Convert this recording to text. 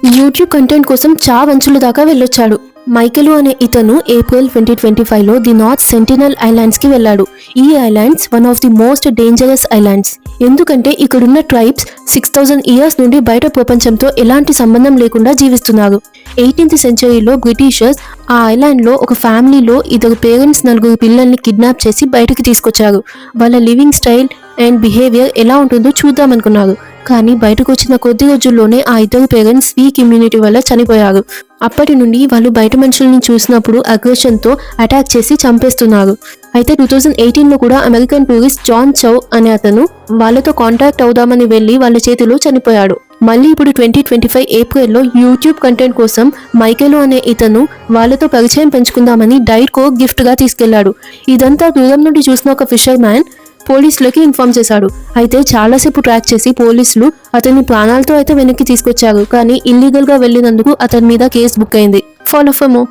YouTube content కోసం చావంచుల దాకా వెళ్ళొచ్చాడు. Michael అనే ఇతను ఏప్రిల్ 2025లో ది నార్త్ సెంటినల్ ఐలాండ్స్ కి వెళ్ళాడు. ఈ islands one of the most dangerous islands. ఎందుకంటే ఇక్కడున్న ట్రైబ్స్ 6000 ఇయర్స్ నుండి బయట ప్రపంచంతో ఎలాంటి సంబంధం లేకుండా జీవిస్తున్నారు. 18th సెంచరీలో బ్రిటిషర్స్ ఆ ఐలాండ్ లో ఒక ఫ్యామిలీలో ఇద్దరు పేరెంట్స్ 4 పిల్లల్ని కిడ్నాప్ చేసి బయటకు తీసుకొచ్చారు. వాళ్ళ లివింగ్ స్టైల్ అండ్ బిహేవియర్ ఎలా ఉంటుందో చూద్దామనుకున్నారు. కానీ బయటకు వచ్చిన కొద్ది రోజుల్లోనే ఆ ఇద్దరు పేరెంట్స్ వీక్ ఇమ్యూనిటీ వల్ల చనిపోయారు. అప్పటి నుండి వాళ్ళు బయట మనుషుల్ని చూసినప్పుడు అగ్రెషన్తో అటాక్ చేసి చంపేస్తున్నారు. అయితే 2018లో కూడా అమెరికన్ టూరిస్ట్ జాన్ చౌ అనే అతను వాళ్ళతో కాంటాక్ట్ అవుదామని వెళ్ళి వాళ్ళ చేతిలో చనిపోయాడు. మళ్ళీ ఇప్పుడు 2025 ఏప్రిల్లో యూట్యూబ్ కంటెంట్ కోసం మైకెలు అనే ఇతను వాళ్ళతో పరిచయం పెంచుకుందామని డైట్ కోక్ గిఫ్ట్ గా తీసుకెళ్లాడు. ఇదంతా దూరం నుండి చూసిన ఒక ఫిషర్ మ్యాన్ పోలీసులకి ఇన్ఫార్మ్ చేశాడు. అయితే చాలాసేపు ట్రాక్ చేసి పోలీసులు అతన్ని ప్రాణాలతో అయితే వెనక్కి తీసుకొచ్చారు. కానీ ఇల్లీగల్ గా వెళ్ళినందుకు అతని మీద కేసు బుక్ అయింది. Follow for more.